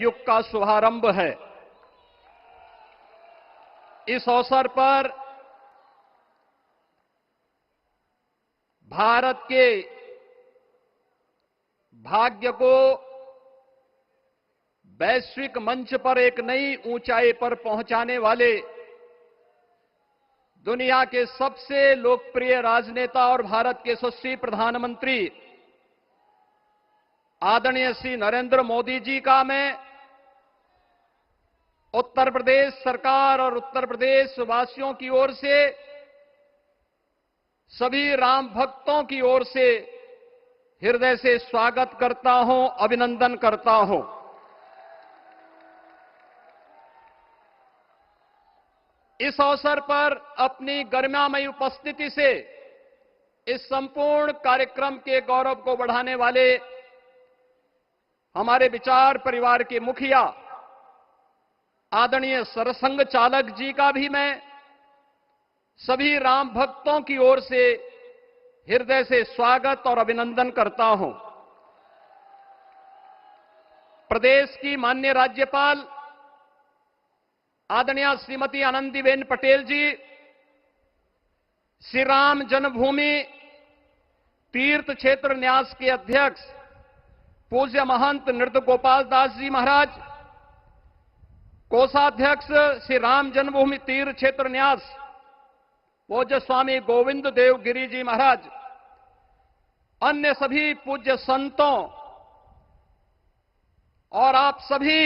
युग का शुभारंभ है। इस अवसर पर भारत के भाग्य को वैश्विक मंच पर एक नई ऊंचाई पर पहुंचाने वाले दुनिया के सबसे लोकप्रिय राजनेता और भारत के यशस्वी प्रधानमंत्री आदरणीय श्री नरेंद्र मोदी जी का मैं उत्तर प्रदेश सरकार और उत्तर प्रदेश वासियों की ओर से, सभी राम भक्तों की ओर से हृदय से स्वागत करता हूं, अभिनंदन करता हूं। इस अवसर पर अपनी गरिमामयी उपस्थिति से इस संपूर्ण कार्यक्रम के गौरव को बढ़ाने वाले हमारे विचार परिवार के मुखिया आदरणीय सरसंघ चालक जी का भी मैं सभी राम भक्तों की ओर से हृदय से स्वागत और अभिनंदन करता हूं। प्रदेश की माननीय राज्यपाल आदरणीय श्रीमती आनंदीबेन पटेल जी, श्री राम जन्मभूमि तीर्थ क्षेत्र न्यास के अध्यक्ष पूज्य महंत नृत्य गोपाल दास जी महाराज, कोषाध्यक्ष श्री राम जन्मभूमि तीर्थ क्षेत्र न्यास पूज्य स्वामी गोविंद देव गिरी जी महाराज, अन्य सभी पूज्य संतों और आप सभी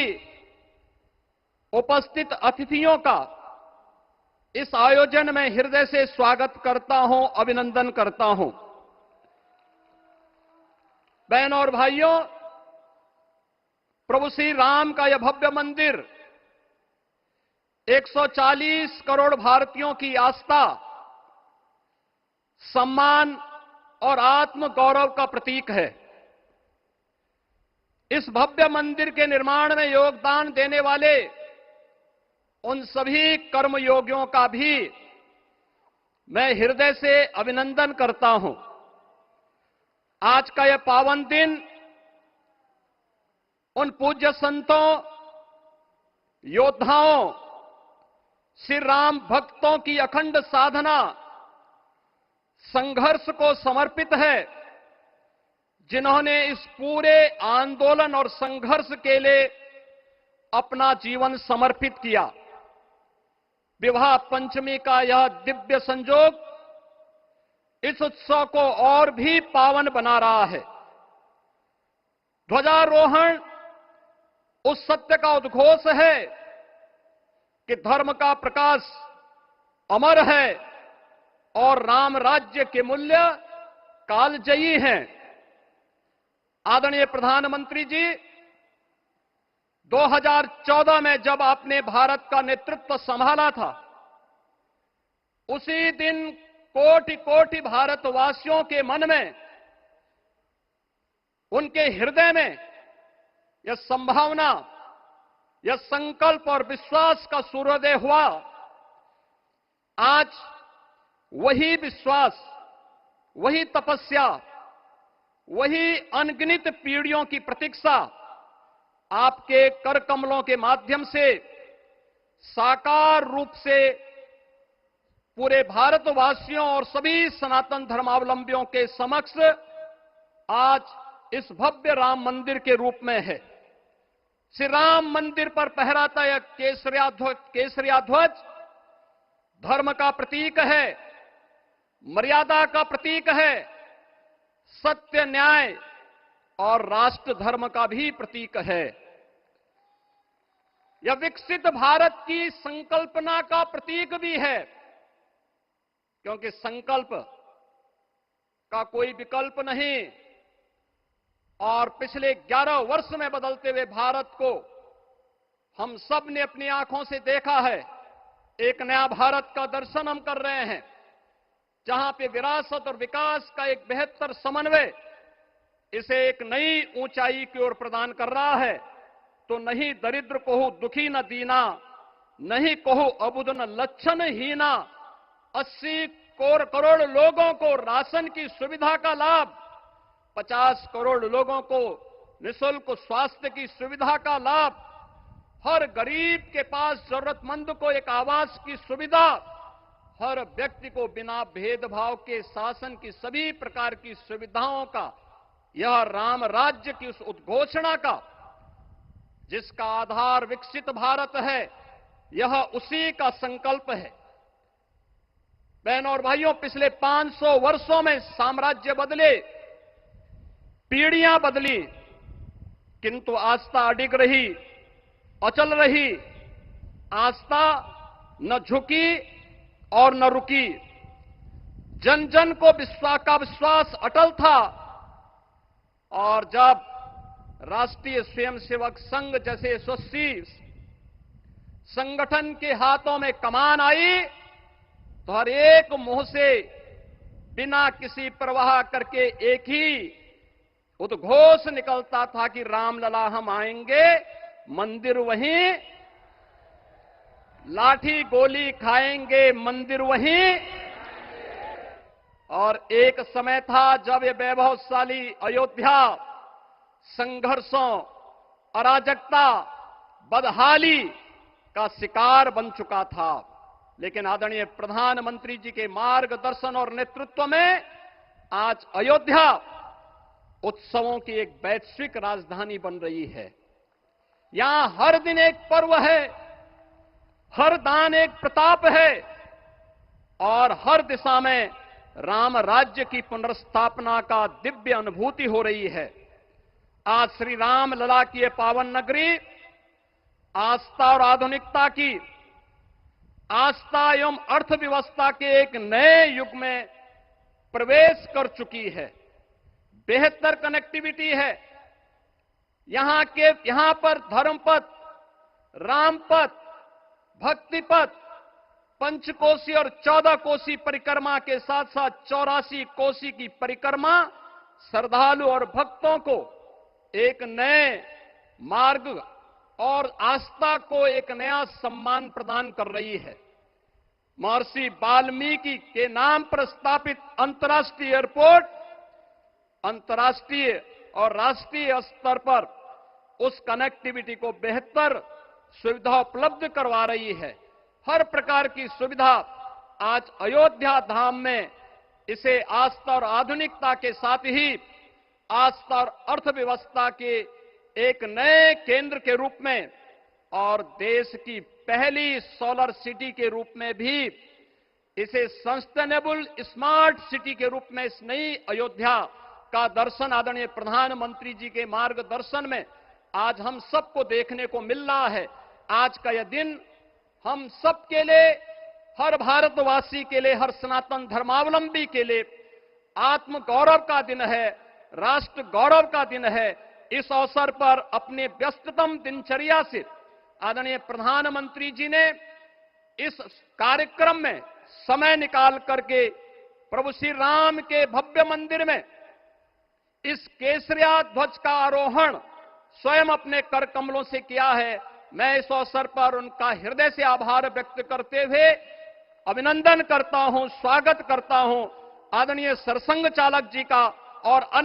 उपस्थित अतिथियों का इस आयोजन में हृदय से स्वागत करता हूं, अभिनंदन करता हूं। बहनों और भाइयों, प्रभु श्री राम का यह भव्य मंदिर 140 करोड़ भारतीयों की आस्था, सम्मान और आत्म गौरव का प्रतीक है। इस भव्य मंदिर के निर्माण में योगदान देने वाले उन सभी कर्मयोगियों का भी मैं हृदय से अभिनंदन करता हूं। आज का यह पावन दिन उन पूज्य संतों, योद्धाओं, श्री राम भक्तों की अखंड साधना, संघर्ष को समर्पित है, जिन्होंने इस पूरे आंदोलन और संघर्ष के लिए अपना जीवन समर्पित किया। विवाह पंचमी का यह दिव्य संयोग इस उत्सव को और भी पावन बना रहा है। ध्वजारोहण उस सत्य का उद्घोष है कि धर्म का प्रकाश अमर है और राम राज्य के मूल्य कालजयी हैं। आदरणीय प्रधानमंत्री जी, 2014 में जब आपने भारत का नेतृत्व संभाला था, उसी दिन कोटि कोटि भारतवासियों के मन में, उनके हृदय में यह संभावना, यह संकल्प और विश्वास का सूर्योदय हुआ। आज वही विश्वास, वही तपस्या, वही अनगिनत पीढ़ियों की प्रतीक्षा आपके कर कमलों के माध्यम से साकार रूप से पूरे भारतवासियों और सभी सनातन धर्मावलंबियों के समक्ष आज इस भव्य राम मंदिर के रूप में है। श्री राम मंदिर पर फहराता यह केसरिया ध्वज धर्म का प्रतीक है, मर्यादा का प्रतीक है, सत्य, न्याय और राष्ट्र धर्म का भी प्रतीक है। यह विकसित भारत की संकल्पना का प्रतीक भी है, क्योंकि संकल्प का कोई विकल्प नहीं। और पिछले 11 वर्ष में बदलते हुए भारत को हम सब ने अपनी आंखों से देखा है। एक नया भारत का दर्शन हम कर रहे हैं, जहां पे विरासत और विकास का एक बेहतर समन्वय इसे एक नई ऊंचाई की ओर प्रदान कर रहा है। तो नहीं दरिद्र को दुखी न दीना, नहीं कहो अबुद न लक्षण हीना, 80 करोड़ लोगों को राशन की सुविधा का लाभ, 50 करोड़ लोगों को निःशुल्क स्वास्थ्य की सुविधा का लाभ, हर गरीब के पास जरूरतमंद को एक आवास की सुविधा, हर व्यक्ति को बिना भेदभाव के शासन की सभी प्रकार की सुविधाओं का, यह राम राज्य की उस उद्घोषणा का जिसका आधार विकसित भारत है, यह उसी का संकल्प है। बहनों और भाइयों, पिछले 500 वर्षों में साम्राज्य बदले, पीढ़ियां बदली, किंतु आस्था अडिग रही, अचल रही। आस्था न झुकी और न रुकी। जन जन को विश्वास अटल था। और जब राष्ट्रीय स्वयंसेवक संघ जैसे यशस्वी संगठन के हाथों में कमान आई, तो हर एक मुंह से बिना किसी परवाह करके एक ही उद्घोष निकलता था कि रामलला हम आएंगे, मंदिर वहीं, लाठी गोली खाएंगे, मंदिर वहीं। और एक समय था जब ये वैभवशाली अयोध्या संघर्षों, अराजकता, बदहाली का शिकार बन चुका था। लेकिन आदरणीय प्रधानमंत्री जी के मार्गदर्शन और नेतृत्व में आज अयोध्या उत्सवों की एक वैश्विक राजधानी बन रही है। यहां हर दिन एक पर्व है, हर दान एक प्रताप है, और हर दिशा में राम राज्य की पुनर्स्थापना का दिव्य अनुभूति हो रही है। आज श्री राम लला की ये पावन नगरी आस्था और आधुनिकता की, आस्था एवं अर्थव्यवस्था के एक नए युग में प्रवेश कर चुकी है। बेहतर कनेक्टिविटी है। यहां पर धर्मपथ, रामपथ, भक्तिपथ, पंचकोसी और 14 कोसी परिक्रमा के साथ साथ 84 कोसी की परिक्रमा श्रद्धालु और भक्तों को एक नए मार्ग और आस्था को एक नया सम्मान प्रदान कर रही है। महर्षि वाल्मीकि के नाम पर स्थापित अंतर्राष्ट्रीय एयरपोर्ट अंतर्राष्ट्रीय और राष्ट्रीय स्तर पर उस कनेक्टिविटी को बेहतर सुविधा उपलब्ध करवा रही है। हर प्रकार की सुविधा आज अयोध्या धाम में इसे आस्था और आधुनिकता के साथ ही आस्था और अर्थव्यवस्था के एक नए केंद्र के रूप में और देश की पहली सोलर सिटी के रूप में भी, इसे सस्टेनेबल स्मार्ट सिटी के रूप में इस नई अयोध्या का दर्शन आदरणीय प्रधानमंत्री जी के मार्गदर्शन में आज हम सबको देखने को मिल रहा है। आज का यह दिन हम सबके लिए, हर भारतवासी के लिए, हर सनातन धर्मावलंबी के लिए आत्म गौरव का दिन है, राष्ट्र गौरव का दिन है। इस अवसर पर अपने व्यस्ततम दिनचर्या से आदरणीय प्रधानमंत्री जी ने इस कार्यक्रम में समय निकाल करके प्रभु श्री राम के भव्य मंदिर में इस केसरिया ध्वज का आरोहण स्वयं अपने कर कमलों से किया है। मैं इस अवसर पर उनका हृदय से आभार व्यक्त करते हुए अभिनंदन करता हूं, स्वागत करता हूं आदरणीय सरसंघ चालक जी का और अन्य